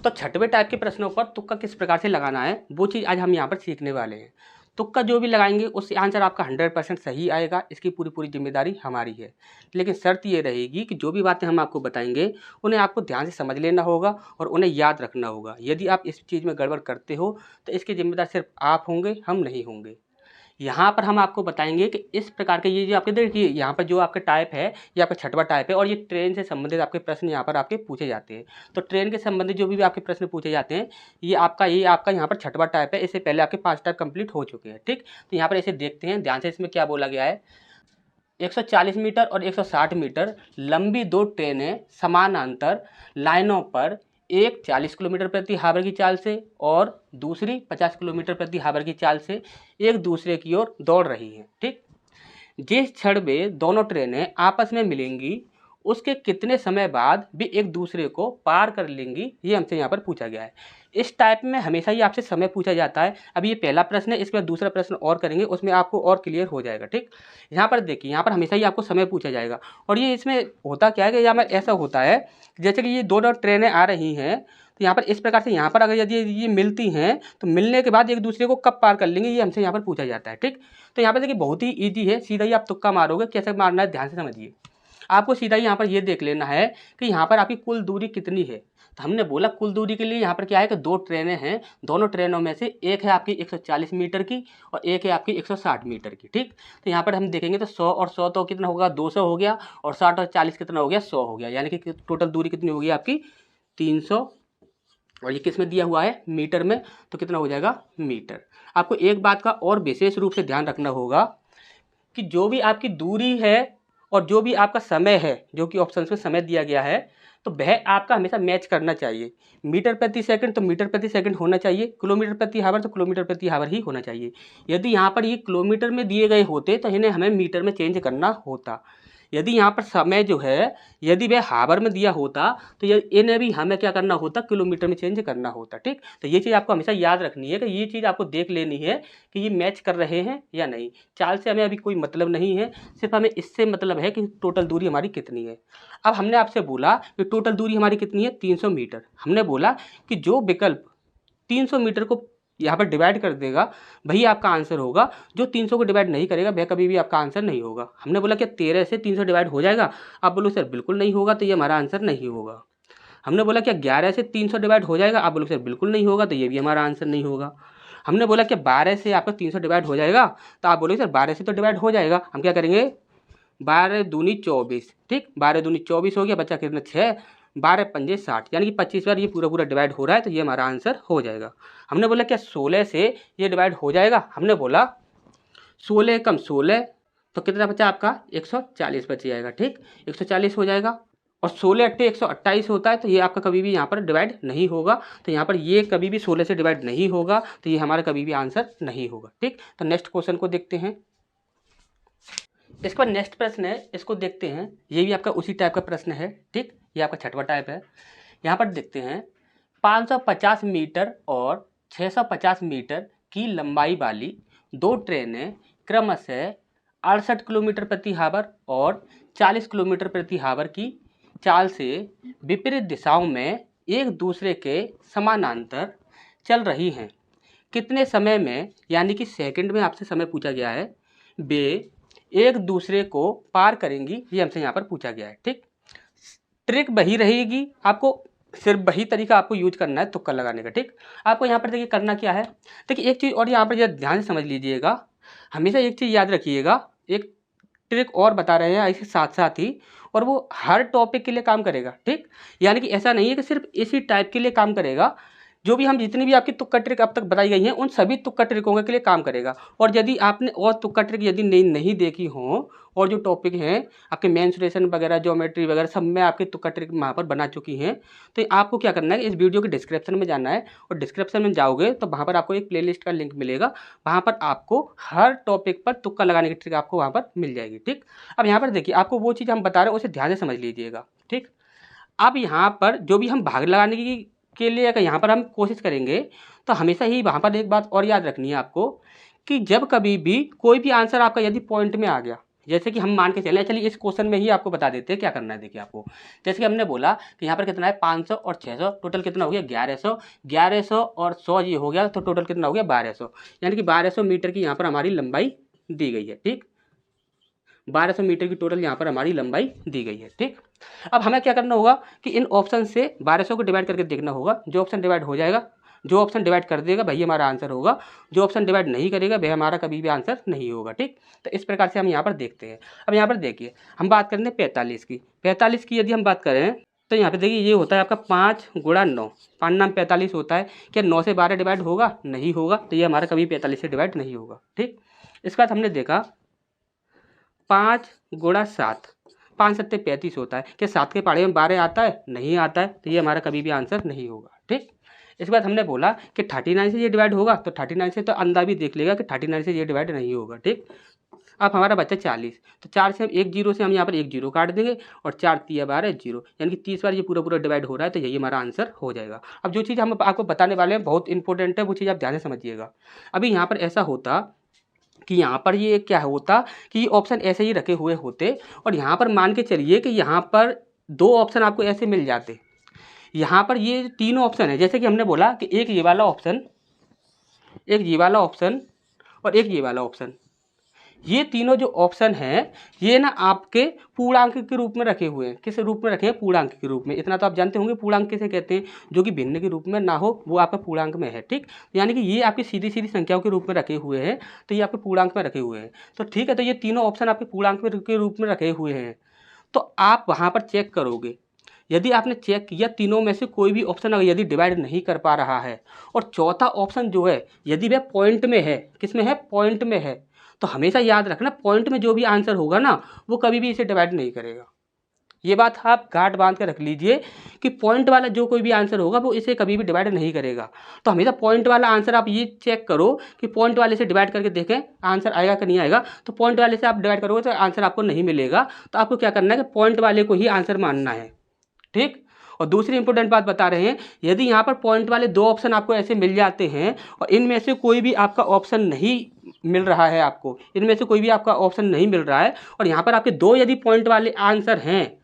तो छठवें टाइप के प्रश्नों पर तुक्का किस प्रकार से लगाना है वो चीज़ आज हम यहाँ पर सीखने वाले हैं। तुक्का जो भी लगाएंगे उससे आंसर आपका 100% सही आएगा, इसकी पूरी पूरी जिम्मेदारी हमारी है। लेकिन शर्त ये रहेगी कि जो भी बातें हम आपको बताएंगे उन्हें आपको ध्यान से समझ लेना होगा और उन्हें याद रखना होगा। यदि आप इस चीज़ में गड़बड़ करते हो तो इसकी जिम्मेदार सिर्फ आप होंगे, हम नहीं होंगे। यहाँ पर हम आपको बताएंगे कि इस प्रकार के ये जो आपके देखिए यहाँ पर जो आपका टाइप है ये आपका छठवां टाइप है और ये ट्रेन से संबंधित आपके प्रश्न यहाँ पर आपके पूछे जाते हैं। तो ट्रेन के संबंधित जो भी आपके प्रश्न पूछे जाते हैं ये आपका यहाँ पर छठवां टाइप है। इससे पहले आपके 5 टाइप कंप्लीट हो चुके हैं। ठीक, तो यहाँ पर इसे देखते हैं ध्यान से, इसमें क्या बोला गया है। 140 मीटर और 160 मीटर लंबी दो ट्रेनें समानांतर लाइनों पर एक 40 किलोमीटर प्रति हावर की चाल से और दूसरी 50 किलोमीटर प्रति हावर की चाल से एक दूसरे की ओर दौड़ रही हैं। ठीक, जिस क्षण में दोनों ट्रेनें आपस में मिलेंगी उसके कितने समय बाद भी एक दूसरे को पार कर लेंगी, ये हमसे यहाँ पर पूछा गया है। इस टाइप में हमेशा ही आपसे समय पूछा जाता है। अभी ये पहला प्रश्न है, इसके बाद दूसरा प्रश्न और करेंगे, उसमें आपको और क्लियर हो जाएगा। ठीक, यहाँ पर देखिए यहाँ पर हमेशा ही आपको समय पूछा जाएगा। और ये इसमें होता क्या है कि यहाँ पर ऐसा होता है जैसे कि ये दो ट्रेनें आ रही हैं तो यहाँ पर इस प्रकार से यहाँ पर अगर यदि ये मिलती हैं तो मिलने के बाद एक दूसरे को कब पार कर लेंगे ये हमसे यहाँ पर पूछा जाता है। ठीक, तो यहाँ पर देखिए बहुत ही ईजी है, सीधा ही आप तुक्का मारोगे। कैसे मारना है ध्यान से समझिए। आपको सीधा ही यहाँ पर ये देख लेना है कि यहाँ पर आपकी कुल दूरी कितनी है। तो हमने बोला कुल दूरी के लिए यहाँ पर क्या है कि दो ट्रेनें हैं, दोनों ट्रेनों में से एक है आपकी 140 मीटर की और एक है आपकी 160 मीटर की। ठीक, तो यहाँ पर हम देखेंगे तो 100 और 100 तो कितना होगा 200 हो गया और 60 और 40 कितना हो गया 100 हो गया, यानी कि टोटल दूरी कितनी होगी आपकी 300। और ये किस में दिया हुआ है मीटर में, तो कितना हो जाएगा मीटर। आपको एक बात का और विशेष रूप से ध्यान रखना होगा कि जो भी आपकी दूरी है और जो भी आपका समय है जो कि ऑप्शन में समय दिया गया है तो वह आपका हमेशा मैच करना चाहिए। मीटर प्रति सेकंड तो मीटर प्रति सेकंड होना चाहिए, किलोमीटर प्रति हावर तो किलोमीटर प्रति हावर ही होना चाहिए। यदि यहाँ पर ये किलोमीटर में दिए गए होते तो इन्हें हमें मीटर में चेंज करना होता। यदि यहाँ पर समय जो है यदि वह हावर में दिया होता तो इन्हें भी हमें क्या करना होता किलोमीटर में चेंज करना होता। ठीक, तो ये चीज़ आपको हमेशा याद रखनी है कि ये चीज़ आपको देख लेनी है कि ये मैच कर रहे हैं या नहीं। चाल से हमें अभी कोई मतलब नहीं है, सिर्फ हमें इससे मतलब है कि टोटल दूरी हमारी कितनी है। अब हमने आपसे बोला कि टोटल दूरी हमारी कितनी है 300 मीटर। हमने बोला कि जो विकल्प 300 मीटर को यहाँ पर डिवाइड कर देगा वही आपका आंसर होगा, जो 300 को डिवाइड नहीं करेगा वह कभी भी आपका आंसर नहीं होगा। हमने बोला कि 13 से 300 डिवाइड हो जाएगा, आप बोलो सर बिल्कुल नहीं होगा, तो ये हमारा आंसर नहीं होगा। हमने बोला कि 11 से 300 डिवाइड हो जाएगा, आप बोलो सर बिल्कुल नहीं होगा, तो ये भी हमारा आंसर नहीं होगा। हमने बोला कि 12 से आपका 300 डिवाइड हो जाएगा, तो आप बोलोगे सर 12 से तो डिवाइड हो जाएगा, हम क्या करेंगे 12 दूनी 24। ठीक, 12 दूनी 24 हो गया, बच्चा कितना 6, 12 पंजे 60, यानी कि 25 बार ये पूरा पूरा डिवाइड हो रहा है, तो ये हमारा आंसर हो जाएगा। हमने बोला क्या 16 से ये डिवाइड हो जाएगा, हमने बोला 16 कम 16 तो कितना बचा आपका 140 बच जाएगा। ठीक, 140 हो जाएगा और 16 अट्टे 128 होता है, तो ये आपका कभी भी यहाँ पर डिवाइड नहीं होगा। तो यहाँ पर ये कभी भी 16 से डिवाइड नहीं होगा, तो ये हमारा कभी भी आंसर नहीं होगा। ठीक, तो नेक्स्ट क्वेश्चन को देखते हैं। इसके बाद नेक्स्ट प्रश्न है, इसको देखते हैं। ये भी आपका उसी टाइप का प्रश्न है। ठीक, ये आपका छठवां टाइप है। यहाँ पर देखते हैं 550 मीटर और 650 मीटर की लंबाई वाली दो ट्रेनें क्रमशः 68 किलोमीटर प्रति हावर और 40 किलोमीटर प्रति हावर की चाल से विपरीत दिशाओं में एक दूसरे के समानांतर चल रही हैं। कितने समय में, यानी कि सेकंड में आपसे समय पूछा गया है, वे एक दूसरे को पार करेंगी, ये हमसे यहाँ पर पूछा गया है। ठीक, ट्रिक वही रहेगी, आपको सिर्फ वही तरीका आपको यूज करना है तुक्का लगाने का। ठीक, आपको यहाँ पर देखिए करना क्या है, देखिए एक चीज़ और यहाँ पर ध्यान से समझ लीजिएगा, हमेशा एक चीज़ याद रखिएगा, एक ट्रिक और बता रहे हैं इसके साथ साथ ही, और वो हर टॉपिक के लिए काम करेगा। ठीक, यानी कि ऐसा नहीं है कि सिर्फ इसी टाइप के लिए काम करेगा, जो भी हम जितनी भी आपकी तुक्का ट्रिक अब तक बताई गई हैं उन सभी तुक्का ट्रिकों के लिए काम करेगा। और यदि आपने और तुक्का ट्रिक यदि नहीं देखी हो और जो टॉपिक हैं आपके मेंसुरेशन वगैरह ज्योमेट्री वगैरह सब में आपके तुक्का ट्रिक वहाँ पर बना चुकी हैं, तो आपको क्या करना है इस वीडियो के डिस्क्रिप्शन में जाना है और डिस्क्रिप्शन में जाओगे तो वहाँ पर आपको एक प्लेलिस्ट का लिंक मिलेगा, वहाँ पर आपको हर टॉपिक पर तुक्का लगाने की ट्रिक आपको वहाँ पर मिल जाएगी। ठीक, अब यहाँ पर देखिए आपको वो चीज़ हम बता रहे हैं उसे ध्यान से समझ लीजिएगा। ठीक, अब यहाँ पर जो भी हम भाग लगाने के लिए अगर यहाँ पर हम कोशिश करेंगे तो हमेशा ही वहाँ पर एक बात और याद रखनी है आपको कि जब कभी भी कोई भी आंसर आपका यदि पॉइंट में आ गया, जैसे कि हम मान के चलें, चलिए इस क्वेश्चन में ही आपको बता देते हैं क्या करना है। देखिए आपको, जैसे कि हमने बोला कि यहाँ पर कितना है 500 और 600, टोटल कितना हो गया 1100, 1100 और 100 ये हो गया, तो टोटल कितना हो गया 1200, यानी कि 1200 मीटर की यहाँ पर हमारी लंबाई दी गई है। ठीक, 1200 मीटर की टोटल यहाँ पर हमारी लंबाई दी गई है। ठीक, अब हमें क्या करना होगा कि इन ऑप्शन से 1200 को डिवाइड करके देखना होगा, जो ऑप्शन डिवाइड हो जाएगा, जो ऑप्शन डिवाइड कर देगा वही हमारा आंसर होगा, जो ऑप्शन डिवाइड नहीं करेगा वह हमारा कभी भी आंसर नहीं होगा। ठीक, तो इस प्रकार से हम यहाँ पर देखते हैं। अब यहाँ पर देखिए हम बात करें 45 की, 45 की यदि हम बात करें तो यहाँ पे देखिए ये होता है आपका 5 गुणा 9, 5 नाम 45 होता है। क्या 9 से 12 डिवाइड होगा? नहीं होगा, तो ये हमारा कभी 45 से डिवाइड नहीं होगा। ठीक, इसके बाद हमने देखा 5 गुणा 7, 5 सत्ते 35 होता है। क्या 7 के पहाड़े में 12 आता है? नहीं आता है, तो ये हमारा कभी भी आंसर नहीं होगा। ठीक, इसके बाद हमने बोला कि 39 से ये डिवाइड होगा, तो 39 से तो अंधा भी देख लेगा कि 39 से ये डिवाइड नहीं होगा। ठीक, अब हमारा बच्चा 40, तो 4 से हम 1 जीरो से हम यहाँ पर 1 जीरो काट देंगे और 4 तिया 12 जीरो, यानी कि 30 बार ये पूरा पूरा डिवाइड हो रहा है, तो यही हमारा आंसर हो जाएगा। अब जो चीज़ हम आपको बताने वाले हैं बहुत इंपॉर्टेंट है, वो चीज़ आप ध्यान से समझिएगा। अभी यहाँ पर ऐसा होता कि यहाँ पर ये क्या होता कि ये ऑप्शन ऐसे ही रखे हुए होते, और यहाँ पर मान के चलिए कि यहाँ पर 2 ऑप्शन आपको ऐसे मिल जाते। यहाँ पर ये तीनों ऑप्शन है, जैसे कि हमने बोला कि एक ये वाला ऑप्शन, एक ये वाला ऑप्शन और एक ये वाला ऑप्शन, ये तीनों जो ऑप्शन हैं ये ना आपके पूर्णांक के रूप में रखे हुए हैं। किस रूप में रखे हैं? पूर्णांक के रूप में। इतना तो आप जानते होंगे पूर्णांक किसे कहते हैं, जो कि भिन्न के रूप में ना हो वो आपका पूर्णांक में है। ठीक, यानी कि ये आपकी सीधी सीधी संख्याओं के रूप में रखे हुए हैं, तो ये आपके पूर्णांक में रखे हुए हैं। तो ठीक है, तो ये तीनों ऑप्शन आपके पूर्णांक के रूप में रखे हुए हैं, तो आप वहाँ पर चेक करोगे। यदि आपने चेक किया तीनों में से कोई भी ऑप्शन अगर यदि डिवाइड नहीं कर पा रहा है, और चौथा ऑप्शन जो है यदि वह पॉइंट में है, किस में है? पॉइंट में है, तो हमेशा याद रखना पॉइंट में जो भी आंसर होगा ना वो कभी भी इसे डिवाइड नहीं करेगा। ये बात आप गांठ बांध के रख लीजिए कि पॉइंट वाला जो कोई भी आंसर होगा वो इसे कभी भी डिवाइड नहीं करेगा। तो हमेशा पॉइंट वाला आंसर आप ये चेक करो कि पॉइंट वाले से डिवाइड करके देखें आंसर आएगा कि नहीं आएगा। तो पॉइंट वाले से आप डिवाइड करोगे तो आंसर आपको नहीं मिलेगा, तो आपको क्या करना है कि पॉइंट वाले को ही आंसर मानना है। ठीक, और दूसरी इंपॉर्टेंट बात बता रहे हैं, यदि यहाँ पर पॉइंट वाले 2 ऑप्शन आपको ऐसे मिल जाते हैं और इनमें से कोई भी आपका ऑप्शन नहीं मिल रहा है, आपको इनमें से कोई भी आपका ऑप्शन नहीं मिल रहा है, और यहाँ पर आपके 2 यदि पॉइंट वाले आंसर हैं,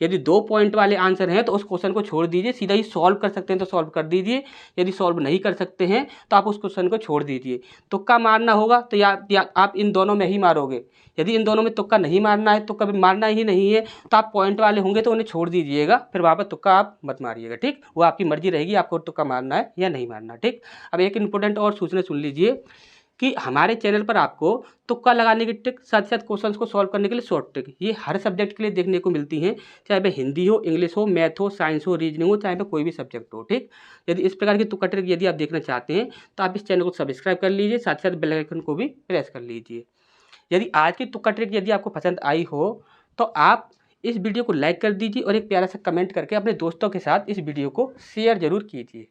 यदि 2 पॉइंट वाले आंसर हैं तो उस क्वेश्चन को छोड़ दीजिए, सीधा ही सॉल्व कर सकते हैं तो सॉल्व कर दीजिए, यदि सॉल्व नहीं कर सकते हैं तो आप उस क्वेश्चन को छोड़ दीजिए। तुक्का मारना होगा तो या आप इन दोनों में ही मारोगे, यदि इन दोनों में तुक्का नहीं मारना है तो कभी मारना ही नहीं है तो आप पॉइंट वाले होंगे तो उन्हें छोड़ दीजिएगा, फिर वहाँ पर तुक्का आप मत मारिएगा। ठीक, वो आपकी मर्जी रहेगी आपको तुक्का मारना है या नहीं मारना। ठीक, अब एक इंपॉर्टेंट और सूचना सुन लीजिए कि हमारे चैनल पर आपको तुक्का लगाने की ट्रिक, साथ साथ क्वेश्चंस को सॉल्व करने के लिए शॉर्ट ट्रिक, ये हर सब्जेक्ट के लिए देखने को मिलती हैं, चाहे वह हिंदी हो, इंग्लिश हो, मैथ हो, साइंस हो, रीजनिंग हो, चाहे वह कोई भी सब्जेक्ट हो। ठीक, यदि इस प्रकार की तुक्का ट्रिक यदि आप देखना चाहते हैं तो आप इस चैनल को सब्सक्राइब कर लीजिए, साथ साथ बेल आइकन को भी प्रेस कर लीजिए। यदि आज की तुक्का ट्रिक यदि आपको पसंद आई हो तो आप इस वीडियो को लाइक कर दीजिए और एक प्यारा सा कमेंट करके अपने दोस्तों के साथ इस वीडियो को शेयर जरूर कीजिए।